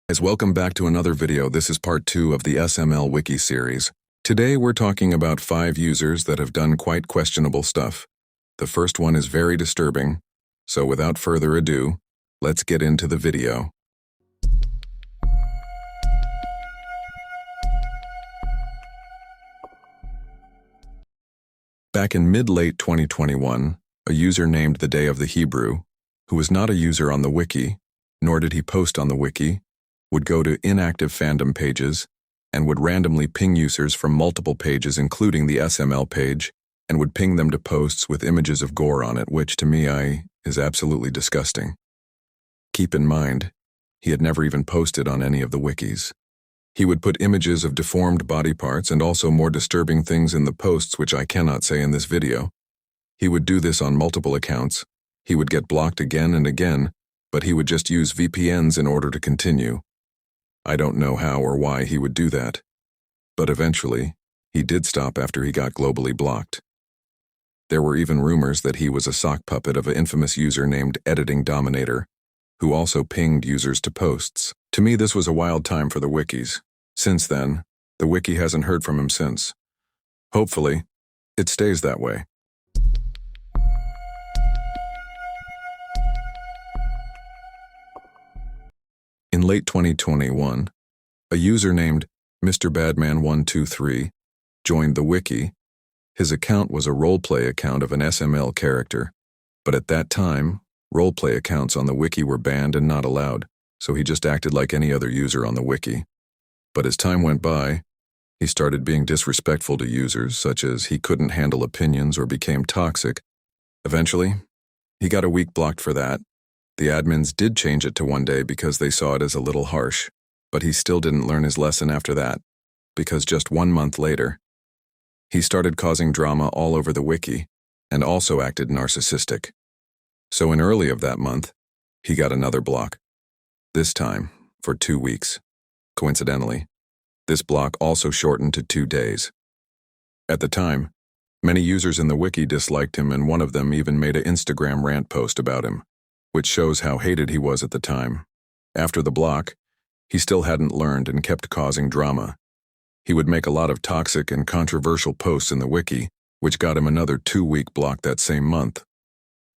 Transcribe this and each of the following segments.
Guys, welcome back to another video. This is part 2 of the SML Wiki series. Today we're talking about 5 users that have done quite questionable stuff. The first one is very disturbing, so without further ado, let's get into the video. Back in mid-late 2021, a user named The Day of the Hebrew, who was not a user on the wiki, nor did he post on the wiki, would go to inactive fandom pages and would randomly ping users from multiple pages including the SML page and would ping them to posts with images of gore on it, which to me is absolutely disgusting. Keep in mind, he had never even posted on any of the wikis. He would put images of deformed body parts and also more disturbing things in the posts which I cannot say in this video. He would do this on multiple accounts. He would get blocked again and again, but he would just use VPNs in order to continue. I don't know how or why he would do that, but eventually, he did stop after he got globally blocked. There were even rumors that he was a sock puppet of an infamous user named Editing Dominator, who also pinged users to posts. To me, this was a wild time for the wikis. Since then, the wiki hasn't heard from him since. Hopefully, it stays that way. In late 2021, a user named Mr. Badman123 joined the wiki. His account was a roleplay account of an SML character, but at that time, roleplay accounts on the wiki were banned and not allowed, so he just acted like any other user on the wiki. But as time went by, he started being disrespectful to users, such as he couldn't handle opinions or became toxic. Eventually, he got a week blocked for that. The admins did change it to 1 day because they saw it as a little harsh, but he still didn't learn his lesson after that, because just 1 month later, he started causing drama all over the wiki and also acted narcissistic. So in early of that month, he got another block, this time for 2 weeks. Coincidentally, this block also shortened to 2 days. At the time, many users in the wiki disliked him, and one of them even made an Instagram rant post about him, which shows how hated he was at the time. After the block, he still hadn't learned and kept causing drama. He would make a lot of toxic and controversial posts in the wiki, which got him another 2-week block that same month.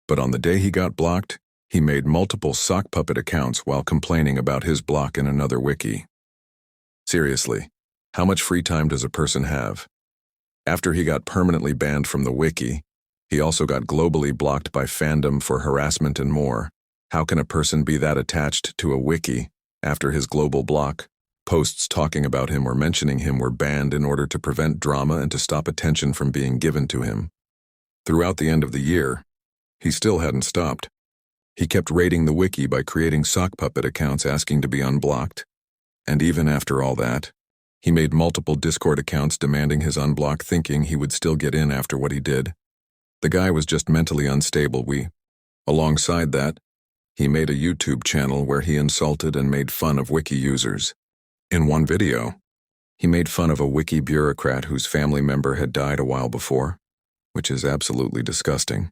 But on the day he got blocked, he made multiple sock puppet accounts while complaining about his block in another wiki. Seriously, how much free time does a person have? After he got permanently banned from the wiki, he also got globally blocked by fandom for harassment and more. How can a person be that attached to a wiki after his global block? Posts talking about him or mentioning him were banned in order to prevent drama and to stop attention from being given to him. Throughout the end of the year, he still hadn't stopped. He kept raiding the wiki by creating sock puppet accounts asking to be unblocked. And even after all that, he made multiple Discord accounts demanding his unblock, thinking he would still get in after what he did. The guy was just mentally unstable. Alongside that, he made a YouTube channel where he insulted and made fun of wiki users. In one video, he made fun of a wiki bureaucrat whose family member had died a while before, which is absolutely disgusting.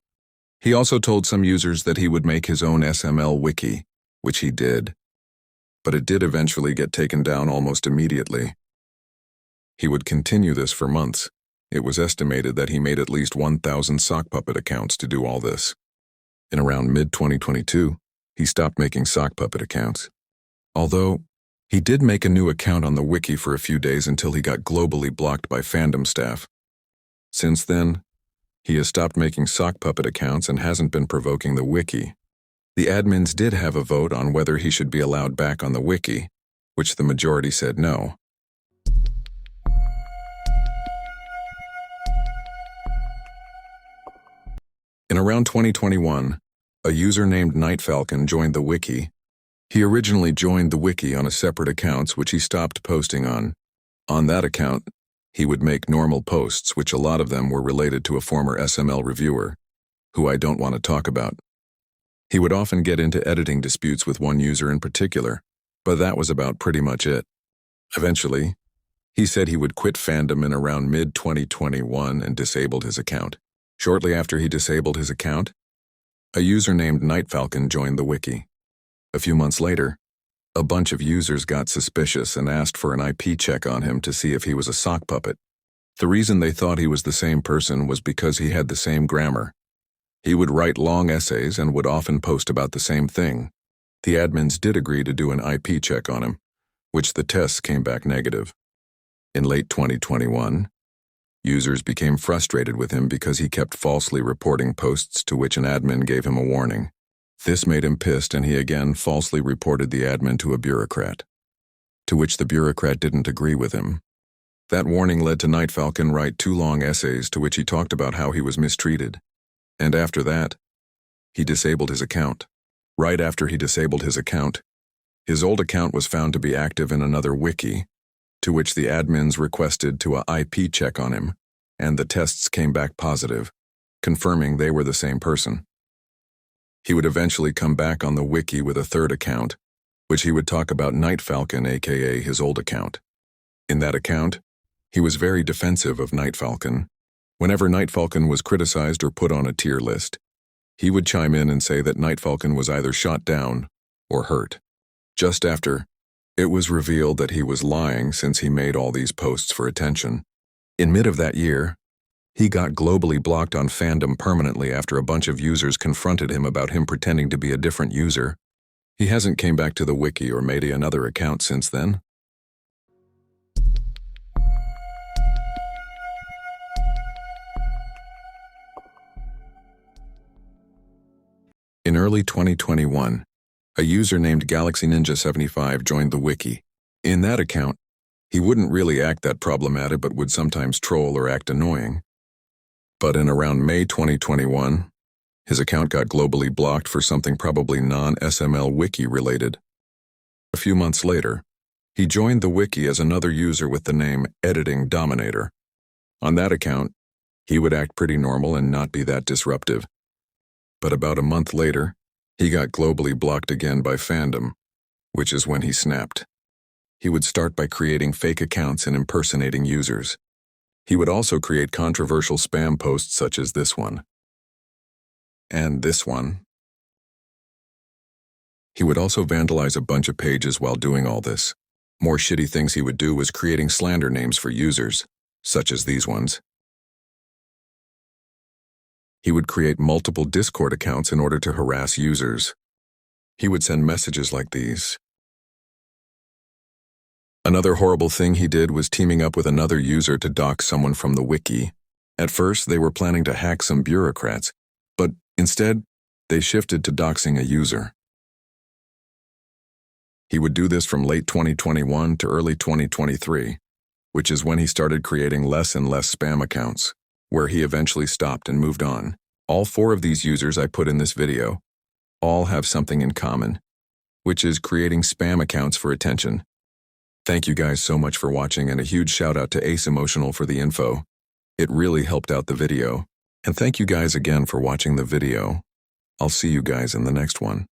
He also told some users that he would make his own SML wiki, which he did, but it did eventually get taken down almost immediately. He would continue this for months. It was estimated that he made at least 1,000 sock puppet accounts to do all this. In around mid-2022, he stopped making sock puppet accounts. Although, he did make a new account on the wiki for a few days until he got globally blocked by fandom staff. Since then, he has stopped making sock puppet accounts and hasn't been provoking the wiki. The admins did have a vote on whether he should be allowed back on the wiki, which the majority said no. In around 2021, a user named Night Falcon joined the wiki. He originally joined the wiki on a separate account which he stopped posting on. On that account, he would make normal posts, which a lot of them were related to a former SML reviewer, who I don't want to talk about. He would often get into editing disputes with one user in particular, but that was about pretty much it. Eventually, he said he would quit fandom in around mid-2021 and disabled his account. Shortly after he disabled his account, a user named Night Falcon joined the wiki. A few months later, A bunch of users got suspicious and asked for an IP check on him to see if he was a sock puppet. The reason they thought he was the same person was because he had the same grammar. He would write long essays and would often post about the same thing. The admins did agree to do an IP check on him, which the tests came back negative. In late 2021, users became frustrated with him because he kept falsely reporting posts to which an admin gave him a warning. This made him pissed, and he again falsely reported the admin to a bureaucrat, to which the bureaucrat didn't agree with him. That warning led to Night Falcon write 2 long essays to which he talked about how he was mistreated. And after that, he disabled his account. Right after he disabled his account, his old account was found to be active in another wiki, to which the admins requested to a IP check on him, and the tests came back positive, confirming they were the same person. He would eventually come back on the wiki with a 3rd account, which he would talk about Night Falcon, aka his old account. In that account, he was very defensive of Night Falcon. Whenever Night Falcon was criticized or put on a tier list, he would chime in and say that Night Falcon was either shot down or hurt. Just after, it was revealed that he was lying since he made all these posts for attention. In mid of that year, he got globally blocked on fandom permanently after a bunch of users confronted him about him pretending to be a different user. He hasn't came back to the wiki or made another account since then. In early 2021, a user named Galaxy Ninja 75 joined the wiki. In that account, he wouldn't really act that problematic but would sometimes troll or act annoying. But in around May 2021, his account got globally blocked for something probably non-SML wiki related. A few months later, he joined the wiki as another user with the name Editing Dominator. On that account, he would act pretty normal and not be that disruptive. But about a month later, he got globally blocked again by fandom, which is when he snapped. He would start by creating fake accounts and impersonating users. He would also create controversial spam posts such as this one. And this one. He would also vandalize a bunch of pages while doing all this. More shitty things he would do was creating slander names for users, such as these ones. He would create multiple Discord accounts in order to harass users. He would send messages like these. Another horrible thing he did was teaming up with another user to dox someone from the wiki. At first, they were planning to hack some bureaucrats, but instead, they shifted to doxing a user. He would do this from late 2021 to early 2023, which is when he started creating less and less spam accounts, where he eventually stopped and moved on. All 4 of these users I put in this video all have something in common, which is creating spam accounts for attention. Thank you guys so much for watching, and a huge shout out to Ace Emotional for the info. It really helped out the video. And thank you guys again for watching the video. I'll see you guys in the next one.